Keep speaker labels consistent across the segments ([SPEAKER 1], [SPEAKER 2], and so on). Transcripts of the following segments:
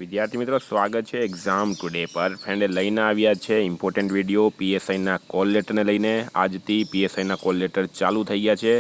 [SPEAKER 1] વિદ્યાર્થી મિત્રો, સ્વાગત છે એક્ઝામ ટુડે પર. ફ્રેન્ડે લઈને આવ્યા છે ઇમ્પોર્ટન્ટ વિડીયો પીએસઆઈના કોલ લેટરને લઈને. આજથી પીએસઆઈના કોલ લેટર ચાલુ થઈ ગયા છે.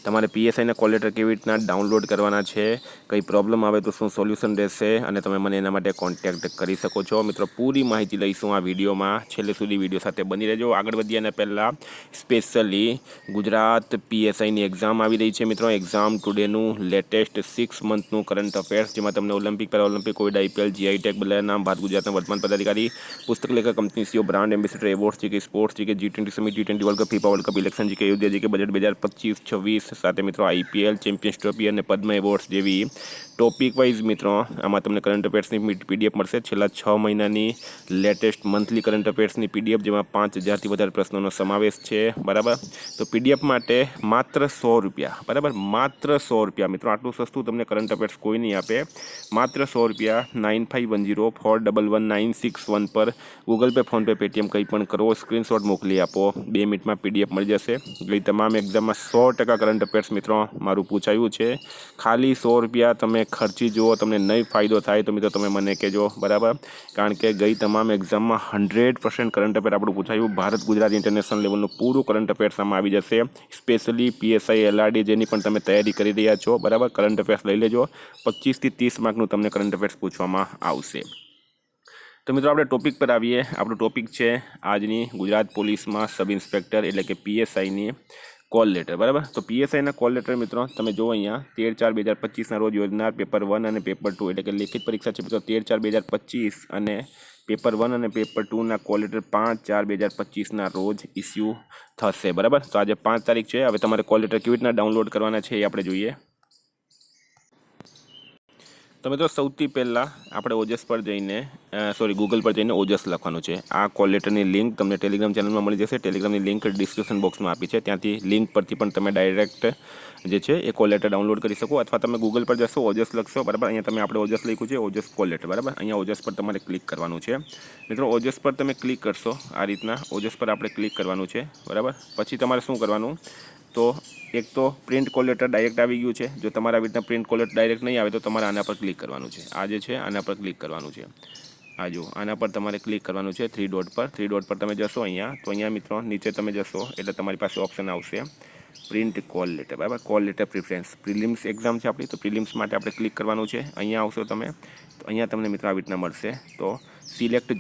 [SPEAKER 1] તમારે પીએસઆઈના કોલ લેટર કેવી રીતના ડાઉનલોડ કરવાના છે, કંઈ પ્રોબ્લેમ આવે તો શું સોલ્યુશન રહેશે, અને તમે મને એના માટે કોન્ટેક્ટ કરી શકો છો. મિત્રો, પૂરી માહિતી લઈશું આ વિડીયોમાં. છેલ્લે સુધી વિડીયો સાથે બની રહેજો. આગળ વધ્યાને પહેલાં સ્પેશિયલી ગુજરાત પીએસઆઈની એક્ઝામ આવી રહી છે. મિત્રો, એક્ઝામ ટુડેનું લેટેસ્ટ 6 મંથનું કરંટ અફેર્સ, જેમાં તમને Olympic, para Olympic, Covid, IPL, GI tag, બદલાયા નામ, ભારત ગુજરાતના વર્તમાન પદાધિકારી, પુસ્તક લેખક, company CEO, brand ambassador, awards GK, sports GK, G20 summit, T20 world cup, FIFA world cup, election GK, Ayodhya GK, budget 2025-26 સાથે મિત્રો આઈપીએલ, ચેમ્પિયન્સ ટ્રોફી અને પદ્મ એવોર્ડ્સ જેવી ટોપિક વાઇઝ મિત્રો આમાં તમને કરંટ અફેર્સની પીડીએફ મળશે. છેલ્લા 6 મહિનાની લેટેસ્ટ મંથલી કરંટ અફેર્સની પીડીએફ, જેમાં 5000થી વધારે પ્રશ્નોનો સમાવેશ છે. બરાબર, તો પીડીએફ માટે માત્ર 100 રૂપિયા. બરાબર, માત્ર 100 રૂપિયા. મિત્રો, આટલું સસ્તું તમને કરંટ અફેર્સ કોઈ નહીં આપે. માત્ર 100 રૂપિયા. 9510411961 પર ગૂગલ પે, ફોનપે, પેટીએમ કંઈ પણ કરો, સ્ક્રીનશોટ મોકલી આપો, 2 મિનિટમાં પીડીએફ મળી જશે. ગઈ તમામ એક્ઝામમાં 100% કરંટ અફેર્સ મિત્રો મારું પૂછાયું છે. ખાલી 100 રૂપિયા તમે ખર્ચી જુઓ, તમને નહીં ફાયદો થાય તો મિત્રો તમે મને કહેજો. બરાબર, કારણ કે ગઈ તમામ એક્ઝામમાં 100% કરંટ અફેર આપણું પૂછાયું. ભારત ગુજરાત ઇન્ટરનેશનલ લેવલનું પૂરું કરંટ અફેર્સ આમાં આવી જશે. સ્પેશિયલી પીએસઆઈ, એલઆરડી જેની પણ તમે તૈયારી કરી રહ્યા છો. બરાબર, કરંટ અફેર્સ લઈ લેજો. 25 થી 30 માર્કનું તમને કરંટ અફેર્સ પૂછવામાં આવશે. તો મિત્રો, આપણે ટોપિક પર આવીએ. આપણો ટોપિક છે આજની ગુજરાત પોલીસમાં સબ ઇન્સ્પેક્ટર એટલે કે પીએસઆઈની કોલ લેટર. બરાબર, તો પીએસઆઈના કોલ લેટર મિત્રો તમે જુઓ અહીંયા 13/4/2025ના રોજ યોજનાર પેપર 1 અને પેપર 2 એટલે કે લેખિત પરીક્ષા છે મિત્રો 13/4/2025 અને પેપર 1 અને પેપર 2ના કોલ લેટર 5/4/2025ના રોજ ઇસ્યુ થશે. બરાબર, તો આજે 5 તારીખ છે. હવે તમારે કોલ લેટર કેવી રીતના ડાઉનલોડ કરવાના છે એ આપણે જોઈએ. તો મિત્રો, સૌથી પહેલાં આપણે ઓજસ પર જઈને ગૂગલ પર જઈને ઓજસ લખવાનું છે. આ કોલ લેટરની લિંક તમને ટેલિગ્રામ ચેનલમાં મળી જશે. ટેલિગ્રામની લિંક ડિસ્ક્રિપ્શન બોક્સમાં આપી છે. ત્યાંથી લિંક પરથી પણ તમે ડાયરેક્ટ જે છે એ કોલ લેટર ડાઉનલોડ કરી શકો, અથવા તમે ગૂગલ પર જશો, ઓજસ લખશો. બરાબર, અહીંયા તમે આપણે ઓજસ લખ્યું છે, ઓજસ કોલ લેટર. બરાબર, અહીંયા ઓજસ પર તમારે ક્લિક કરવાનું છે. મિત્રો, ઓજસ પર તમે ક્લિક કરશો આ રીતના. ઓજસ પર આપણે ક્લિક કરવાનું છે. બરાબર, પછી તમારે શું કરવાનું, તો એક તો પ્રિન્ટ કોલ લેટર ડાયરેક્ટ આવી ગયું છે. જો તમારા આવી રીતના પ્રિન્ટ કોલ લેટર ડાયરેક્ટ નહીં આવે તો તમારે આના પર ક્લિક કરવાનું છે. આ જે છે આના પર ક્લિક કરવાનું છે. આ જો આના પર તમારે ક્લિક કરવાનું છે 3 ડોટ પર. 3 ડોટ પર તમે જશો અહીંયા, તો અહીંયા મિત્રો નીચે તમે જશો એટલે તમારી પાસે ઓપ્શન આવશે પ્રિન્ટ કોલ લેટર. બરાબર, call letter preference. Prelims exam છે આપણી, તો પ્રિલિમ્સ માટે આપણે ક્લિક કરવાનું છે. અહીંયા આવશો તમે તો અહીંયા તમને મિત્રો આવી રીતના મળશે. તો સિલેક્ટ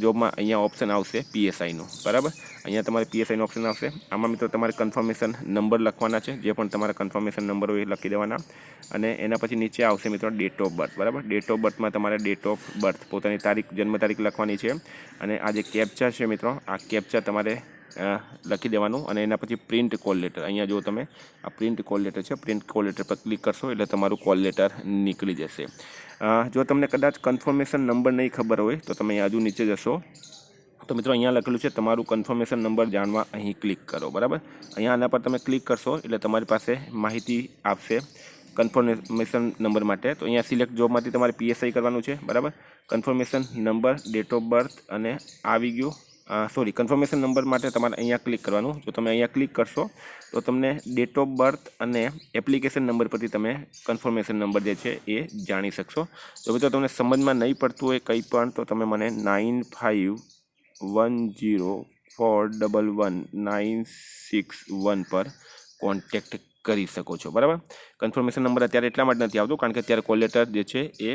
[SPEAKER 1] જોબમાં અહીંયા ઓપ્શન આવશે પીએસઆઈનું. બરાબર, અહીંયા તમારે પીએસઆઈનો ઓપ્શન આવશે. આમાં મિત્રો તમારે કન્ફર્મેશન નંબર લખવાના છે. જે પણ તમારા કન્ફર્મેશન નંબર હોય એ લખી દેવાના. અને એના પછી નીચે આવશે મિત્રો ડેટ ઓફ બર્થ. બરાબર, ડેટ ઓફ બર્થમાં તમારે ડેટ ઓફ બર્થ પોતાની તારીખ, જન્મ તારીખ લખવાની છે. અને આ જે કેપ્ચા છે મિત્રો, આ કેપ્ચા તમારે લખી દેવાનું. અને એના પછી પ્રિન્ટ કોલ લેટર. અહીંયા જો તમે આ પ્રિન્ટ કોલ લેટર છે, પ્રિન્ટ કોલ લેટર પર ક્લિક કરશો એટલે તમારું કોલ લેટર નીકળી જશે. જો તમને કદાચ કન્ફર્મેશન નંબર નહીં ખબર હોય તો તમે હજુ નીચે જશો તો મિત્રો અહીંયા લખેલું છે તમારું કન્ફર્મેશન નંબર જાણવા, અહીં ક્લિક કરો. બરાબર, અહીંયા આના પર તમે ક્લિક કરશો એટલે તમારી પાસે માહિતી આપશે કન્ફર્મેશન નંબર માટે. તો અહીંયા સિલેક્ટ જોબમાંથી તમારે પીએસઆઈ કરવાનું છે. બરાબર, confirmation number, date of birth અને આવી ગયું. કન્ફર્મેશન નંબર માટે તમારે અહીંયા ક્લિક કરવાનું. જો તમે અહીંયા ક્લિક કરશો તો તમને ડેટ ઓફ બર્થ અને એપ્લિકેશન નંબર પરથી તમે કન્ફર્મેશન નંબર જે છે એ જાણી શકશો. જો મિત્રો તમને સમજમાં નહીં પડતું હોય કંઈ પણ તો તમે મને 9510411961 પર કોન્ટેક્ટ કરી શકો છો. બરાબર, કન્ફર્મેશન નંબર અત્યારે એટલા માટે નથી આવતો કારણ કે અત્યારે કોલ લેટર જે છે એ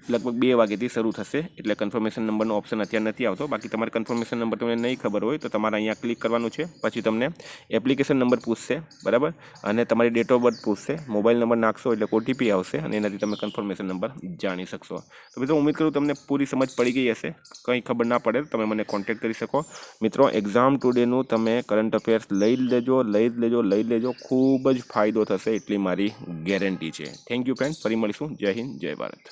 [SPEAKER 1] લગભગ 2 વાગ્યાથી શરૂ થશે એટલે કન્ફર્મેશન નંબરનો ઓપ્શન અત્યારે નથી આવતો. બાકી તમારે કન્ફર્મેશન નંબર તમને નહીં ખબર હોય તો તમારે અહીંયા ક્લિક કરવાનું છે. પછી તમને એપ્લિકેશન નંબર પૂછશે. બરાબર, અને તમારી ડેટ ઓફ બર્થ પૂછશે. મોબાઈલ નંબર નાખશો એટલે ઓટીપી આવશે અને એનાથી તમે કન્ફર્મેશન નંબર જાણી શકશો. તો મિત્રો, ઉમ્મીદ કરું તમને પૂરી સમજ પડી ગઈ હશે. કંઈ ખબર ના પડે તમે મને કોન્ટેક્ટ કરી શકો. મિત્રો, એક્ઝામ ટુડેનું તમે કરંટ અફેર્સ લઈ જ લેજો. ખૂબ જ ફાયદો થશે એટલી મારી ગેરંટી છે. Thank you friend. ફરી મળીશું. જય હિન્દ, જય ભારત.